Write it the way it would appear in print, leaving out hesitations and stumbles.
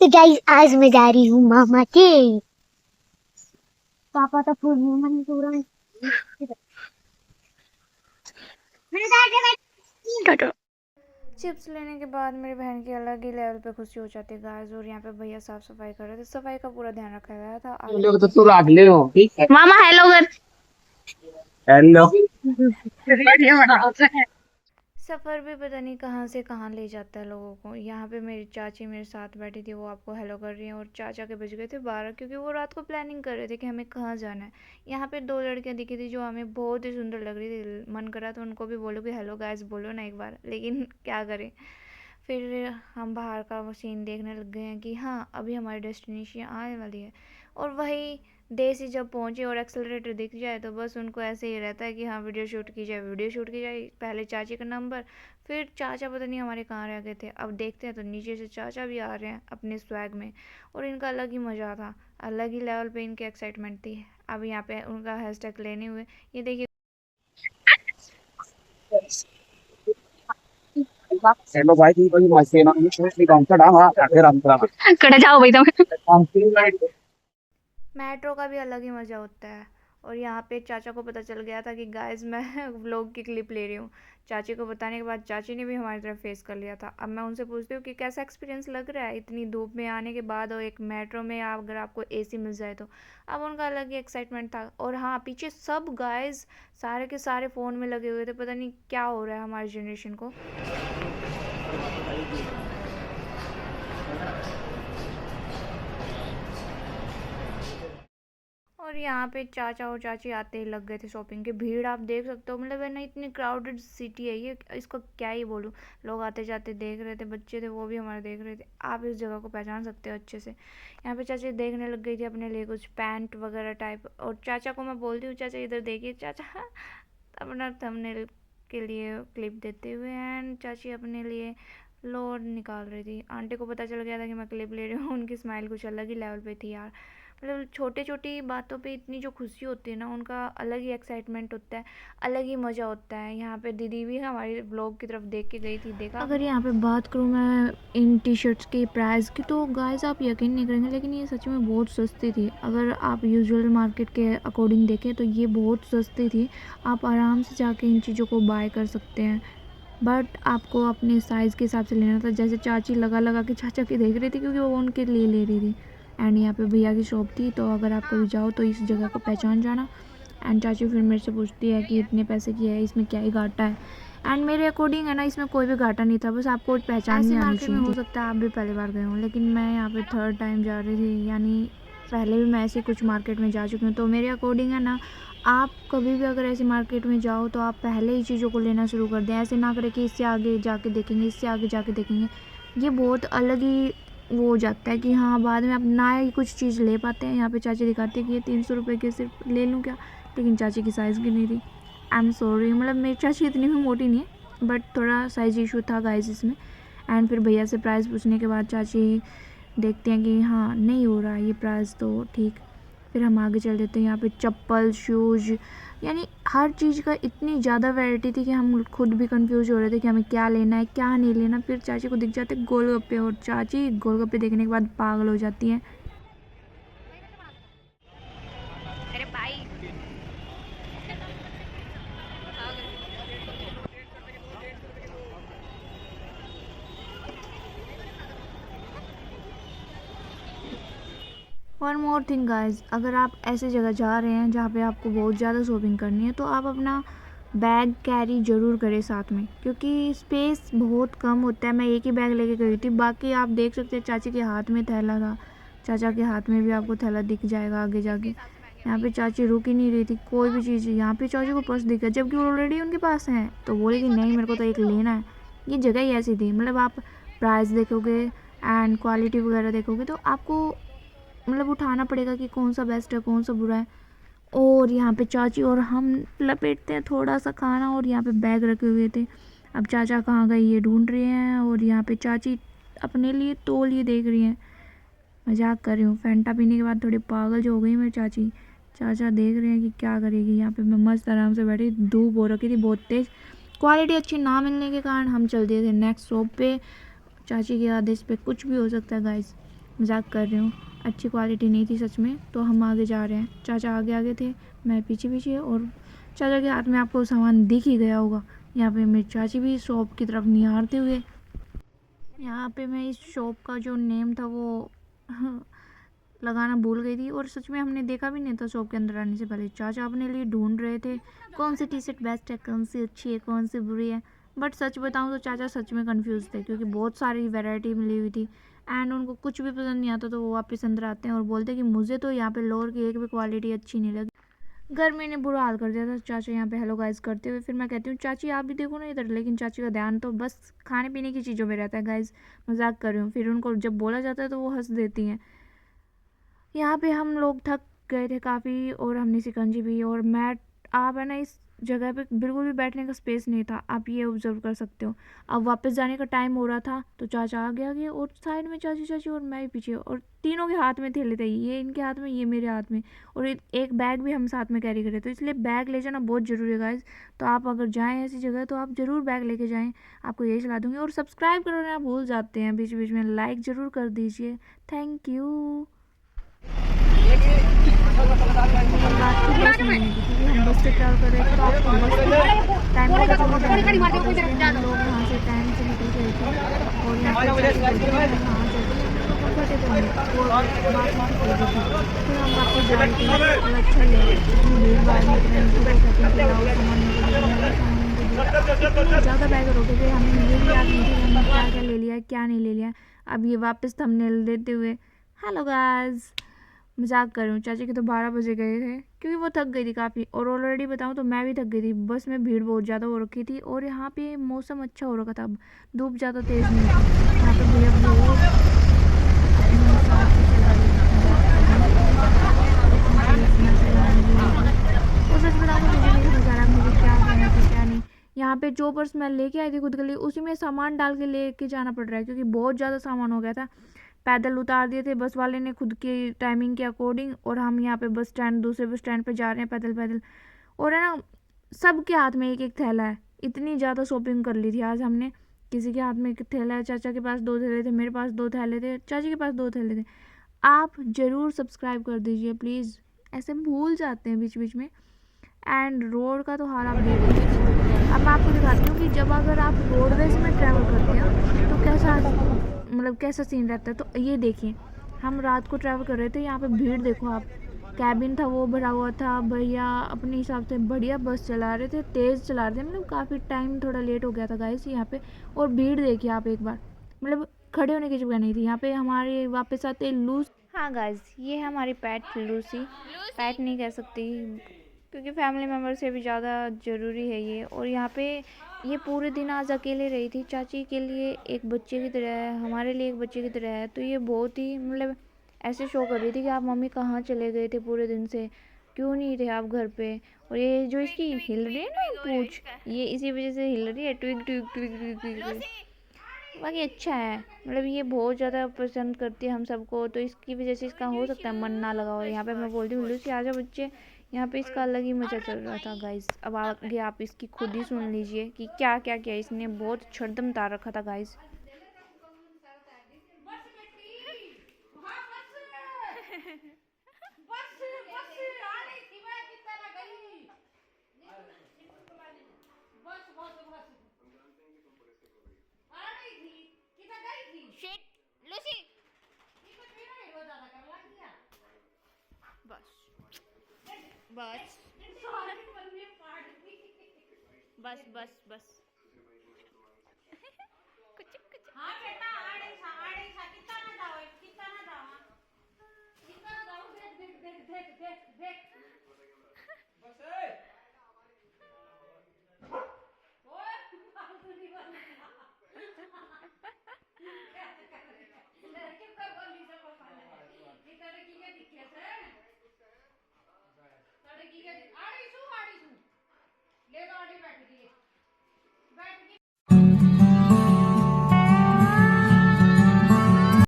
तो गाइस आज मैं जा रही हूँ मामा के। पापा तो फुल मन पूरा टाटा। चिप्स लेने के बाद मेरी बहन की अलग ही लेवल पे खुशी हो जाती है गाइस। और यहाँ पे भैया साफ सफाई कर रहे थे, सफाई का पूरा ध्यान रखा गया था। आगे लोग तो देखते हैं तू क्या राग क्या। ले हो, ठीक है। मामा हेलो कर। हेलो। सफ़र भी पता नहीं कहाँ से कहाँ ले जाता है लोगों को। यहाँ पे मेरी चाची मेरे साथ बैठी थी, वो आपको हेलो कर रही हैं। और चाचा के बज गए थे 12, क्योंकि वो रात को प्लानिंग कर रहे थे कि हमें कहाँ जाना है। यहाँ पे 2 लड़कियाँ दिखी थी जो हमें बहुत ही सुंदर लग रही थी। मन करा तो उनको भी बोलो कि हेलो गाइस बोलो ना एक बार, लेकिन क्या करें। फिर हम बाहर का वो सीन देखने लग गए हैं कि हाँ अभी हमारी डेस्टिनेशन आने वाली है। और वही देसी जब पहुँचे और एक्सेलरेटर दिख जाए तो बस उनको ऐसे ही रहता है कि हाँ वीडियो शूट की जाए, वीडियो शूट की जाए। पहले चाची का नंबर, फिर चाचा पता नहीं हमारे कहाँ रह गए थे। अब देखते हैं तो नीचे से चाचा भी आ रहे हैं अपने स्वैग में। और इनका अलग ही मज़ा था, अलग ही लेवल पे इनकी एक्साइटमेंट थी। अब यहाँ पे उनका हैशटैग लेने हुए ये देखिए। हेलो भाई, तू कोई मस्ती ना नहीं छोड़, नहीं काम का डामा आखिर अंतरा कड़े जाओ भाई तुम। काम तीन लाइट। मेट्रो का भी अलग ही मज़ा होता है। और यहाँ पे चाचा को पता चल गया था कि गाइस मैं व्लॉग की क्लिप ले रही हूँ। चाची को बताने के बाद चाची ने भी हमारी तरफ फेस कर लिया था। अब मैं उनसे पूछती हूँ कि कैसा एक्सपीरियंस लग रहा है इतनी धूप में आने के बाद, और एक मेट्रो में अगर आपको एसी मिल जाए तो। अब उनका अलग ही एक्साइटमेंट था। और हाँ पीछे सब गाइस सारे के सारे फ़ोन में लगे हुए थे, पता नहीं क्या हो रहा है हमारी जनरेशन को। और यहाँ पे चाचा और चाची आते ही लग गए थे शॉपिंग की। भीड़ आप देख सकते हो, मतलब है ना, इतनी क्राउडेड सिटी है ये, इसको क्या ही बोलूँ। लोग आते जाते देख रहे थे, बच्चे थे वो भी हमारे देख रहे थे। आप इस जगह को पहचान सकते हो अच्छे से। यहाँ पे चाची देखने लग गई थी अपने लिए कुछ पैंट वगैरह टाइप। और चाचा को मैं बोलती हूँ चाचा इधर देखिए। चाचा अपना थंबनेल के लिए क्लिप देते हुए, एंड चाची अपने लिए लोअर निकाल रही थी। आंटी को पता चल गया था कि मैं क्लिप ले रही हूँ। उनकी स्माइल कुछ अलग ही लेवल पे थी यार। मतलब छोटे छोटी बातों पे इतनी जो खुशी होती है ना, उनका अलग ही एक्साइटमेंट होता है, अलग ही मज़ा होता है। यहाँ पे दीदी भी हमारी ब्लॉग की तरफ देख के गई थी, देखा। अगर यहाँ पे बात करूँ मैं इन टी शर्ट्स के प्राइस की, तो गाइस आप यकीन नहीं करेंगे लेकिन ये सच में बहुत सस्ती थी। अगर आप यूजुअल मार्केट के अकॉर्डिंग देखें तो ये बहुत सस्ती थी। आप आराम से जाके इन चीज़ों को बाय कर सकते हैं। बट आपको अपने साइज़ के हिसाब से लेना था। जैसे चाची लगा लगा के चाचा की देख रही थी, क्योंकि वो उनके लिए ले रही थी। एंड यहाँ पे भैया की शॉप थी, तो अगर आप कभी जाओ तो इस जगह को पहचान जाना। एंड चाची फिर मेरे से पूछती है कि इतने पैसे की है, इसमें क्या ही घाटा है। एंड मेरे अकॉर्डिंग है ना, इसमें कोई भी घाटा नहीं था, बस आपको पहचाननी आनी चाहिए। हो सकता है आप भी पहली बार गए हों, लेकिन मैं यहाँ पे 3rd टाइम जा रही थी। यानी पहले भी मैं ऐसे कुछ मार्केट में जा चुकी हूँ। तो मेरे अकॉर्डिंग है ना, आप कभी भी अगर ऐसी मार्केट में जाओ तो आप पहले ही चीज़ों को लेना शुरू कर दें। ऐसे ना करें कि इससे आगे जाके देखेंगे, इससे आगे जाके देखेंगे। ये बहुत अलग ही वो हो जाता है कि हाँ बाद में आप ना ही कुछ चीज़ ले पाते हैं। यहाँ पे चाची दिखाती है कि ये 300 रुपये के सिर्फ ले लूँ क्या, लेकिन चाची की साइज़ की नहीं थी। आई एम सॉरी, मतलब मेरी चाची इतनी भी मोटी नहीं है, बट थोड़ा साइज़ इशू था गाइस इसमें। एंड फिर भैया से प्राइस पूछने के बाद चाची देखते हैं कि हाँ नहीं हो रहा ये प्राइस, तो ठीक। फिर हम आगे चल देते हैं। यहाँ पे चप्पल, शूज़, यानी हर चीज़ का इतनी ज़्यादा वैरायटी थी कि हम खुद भी कंफ्यूज हो रहे थे कि हमें क्या लेना है क्या नहीं लेना। फिर चाची को दिख जाते गोलगप्पे, और चाची गोलगप्पे देखने के बाद पागल हो जाती हैं। अरे भाई वन मोर थिंग गाइज, अगर आप ऐसे जगह जा रहे हैं जहाँ पे आपको बहुत ज़्यादा शॉपिंग करनी है, तो आप अपना बैग कैरी ज़रूर करें साथ में, क्योंकि स्पेस बहुत कम होता है। मैं एक ही बैग लेके गई थी, बाकी आप देख सकते हैं चाची के हाथ में थैला था। चाचा के हाथ में भी आपको थैला दिख जाएगा आगे जाके। यहाँ पे चाची रुक ही नहीं रही थी कोई भी चीज़। यहाँ पे चाची को पर्स दिखा, जबकि ऑलरेडी उनके पास है, तो बोले कि नहीं मेरे को तो एक लेना है। ये जगह ही ऐसी थी, मतलब आप प्राइस देखोगे एंड क्वालिटी वगैरह देखोगे तो आपको मतलब उठाना पड़ेगा कि कौन सा बेस्ट है कौन सा बुरा है। और यहाँ पे चाची और हम लपेटते हैं थोड़ा सा खाना, और यहाँ पे बैग रखे हुए थे। अब चाचा कहाँ गए ये ढूंढ रहे हैं, और यहाँ पे चाची अपने लिए तौल ये देख रही हैं। मजाक कर रही हूँ, फैंटा पीने के बाद थोड़ी पागल जो हो गई मेरी चाची। चाचा देख रहे हैं कि क्या करेगी। यहाँ पे मैं मस्त आराम से बैठी, धूप हो रखी थी बहुत तेज़। क्वालिटी अच्छी ना मिलने के कारण हम चल दिए थे नेक्स्ट शॉप पे। चाची के आदेश पे कुछ भी हो सकता है गाइस। मजाक कर रही हूँ, अच्छी क्वालिटी नहीं थी सच में। तो हम आगे जा रहे हैं, चाचा आगे आगे थे, मैं पीछे पीछे, और चाचा के हाथ में आपको सामान दिख ही गया होगा। यहाँ पे मेरी चाची भी शॉप की तरफ निहारते हुए। यहाँ पे मैं इस शॉप का जो नेम था वो लगाना भूल गई थी, और सच में हमने देखा भी नहीं था शॉप के अंदर आने से पहले। चाचा अपने लिए ढूंढ रहे थे कौन सी टी शर्ट बेस्ट है, कौन सी अच्छी है, कौन सी बुरी है। बट सच बताऊं तो चाचा सच में कंफ्यूज थे, क्योंकि बहुत सारी वैरायटी मिली हुई थी एंड उनको कुछ भी पसंद नहीं आता तो वो वापस अंदर आते हैं और बोलते हैं कि मुझे तो यहाँ पे लोअर की एक भी क्वालिटी अच्छी नहीं लगी। गर्मी ने बुरा हाल कर दिया था चाचा यहाँ पे हेलो गाइस करते हुए। फिर मैं कहती हूँ चाची आप भी देखो ना इधर, लेकिन चाची का ध्यान तो बस खाने पीने की चीज़ों में रहता है। गाइस मजाक कर रही हूँ। फिर उनको जब बोला जाता है तो वो हंस देती हैं। यहाँ पे हम लोग थक गए थे काफ़ी, और हमने शिकंजी भी, और मैट, आप है ना इस जगह पे बिल्कुल भी बैठने का स्पेस नहीं था, आप ये ऑब्जर्व कर सकते हो। अब वापस जाने का टाइम हो रहा था तो चाचा आगे आगे, और साइड में चाची चाची, और मैं पीछे, और तीनों के हाथ में थैले थे, ये इनके हाथ में, ये मेरे हाथ में, और एक बैग भी हम साथ में कैरी करें। तो इसलिए बैग ले जाना बहुत ज़रूरी है गाइज। तो आप अगर जाएँ ऐसी जगह तो आप ज़रूर बैग लेके जाएँ, आपको यही सलाह दूँगी। और सब्सक्राइब करना आप भूल जाते हैं बीच बीच में, लाइक ज़रूर कर दीजिए। Thank you. रात की बस नहीं मिली क्योंकि हम बस से ट्रैवल कर रहे थे, तो आपको बस टाइम पर हम लोग यहाँ से टाइम से निकल गए थे, और यहाँ पे फिर हम वापस जा रहे थे। और अच्छा लगा, इतनी भीड़ भाड़ में इतने ज़्यादा बैग रोके थे, हमें ये भी याद नहीं थी हमने क्या क्या ले लिया क्या नहीं ले लिया। अब ये वापस थंबनेल देते हुए हेलो गाइस, मजाक कर रही हूँ। चाची के तो 12 बजे गए थे क्योंकि वो थक गई थी काफ़ी, और ऑलरेडी बताऊँ तो मैं भी थक गई थी। बस में भीड़ बहुत ज़्यादा हो रखी थी, और यहाँ पे मौसम अच्छा हो रखा था, अब धूप ज़्यादा तेज़ नहीं थी। यहाँ पे भैया बहुत अपने हिसाब से चला रही और सच बताऊँ तो मुझे नहीं समझ आ रहा मुझे क्या करना था क्या नहीं। यहाँ पे जो पर्स मैं लेके आई थी खुद के लिए, उसी में सामान डाल के लेके जाना पड़ रहा है क्योंकि बहुत ज़्यादा सामान हो गया था। पैदल उतार दिए थे बस वाले ने खुद की टाइमिंग के अकॉर्डिंग, और हम यहाँ पे बस स्टैंड, दूसरे बस स्टैंड पे जा रहे हैं पैदल पैदल। और है ना सबके हाथ में एक एक थैला है, इतनी ज़्यादा शॉपिंग कर ली थी आज हमने। किसी के हाथ में एक थैला है, चाचा के पास 2 थैले थे, मेरे पास 2 थैले थे, चाची के पास 2 थैले थे। आप ज़रूर सब्सक्राइब कर दीजिए प्लीज़, ऐसे भूल जाते हैं बीच बीच में। एंड रोड का तो हाल आप देख लीजिए। अब मैं आपको दिखाती हूँ कि जब अगर आप रोडवेज में ट्रैवल करते हैं तो कैसा मतलब कैसा सीन रहता है। तो ये देखिए हम रात को ट्रैवल कर रहे थे, यहाँ पे भीड़ देखो आप, कैबिन था वो भरा हुआ था, भैया अपने हिसाब से बढ़िया बस चला रहे थे, तेज़ चला रहे थे, मतलब काफ़ी टाइम थोड़ा लेट हो गया था गाइस यहाँ पे। और भीड़ देखिए आप एक बार, मतलब खड़े होने की जगह नहीं थी यहाँ पे। हमारे वापस आते लूस, हाँ गाइस ये है हमारी पेट लूसी, पेट नहीं कह सकती क्योंकि फैमिली मेम्बर से भी ज़्यादा ज़रूरी है ये। और यहाँ पे ये पूरे दिन आज अकेले रही थी, चाची के लिए एक बच्चे की तरह है, हमारे लिए एक बच्चे की तरह है। तो ये बहुत ही मतलब ऐसे शो कर रही थी कि आप मम्मी कहाँ चले गए थे पूरे दिन से, क्यों नहीं थे आप घर पे। और ये जो इसकी हिल रही है ना पूछ, ये इसी वजह से हिल रही है, tweak tweak tweak tweak tweak. बाकी अच्छा है, मतलब ये बहुत ज़्यादा पसंद करती है हम सबको, तो इसकी वजह से इसका हो सकता है मन ना लगा हो। यहाँ पे मैं बोलती हूँ लूसी आजा बच्चे, यहाँ पे इसका अलग ही मज़ा चल रहा था गाइस। अब आगे आप इसकी खुद ही सुन लीजिए कि क्या क्या किया इसने, बहुत छड़दम तार रखा था गाइस। बस बस बस बस कुछ कुछ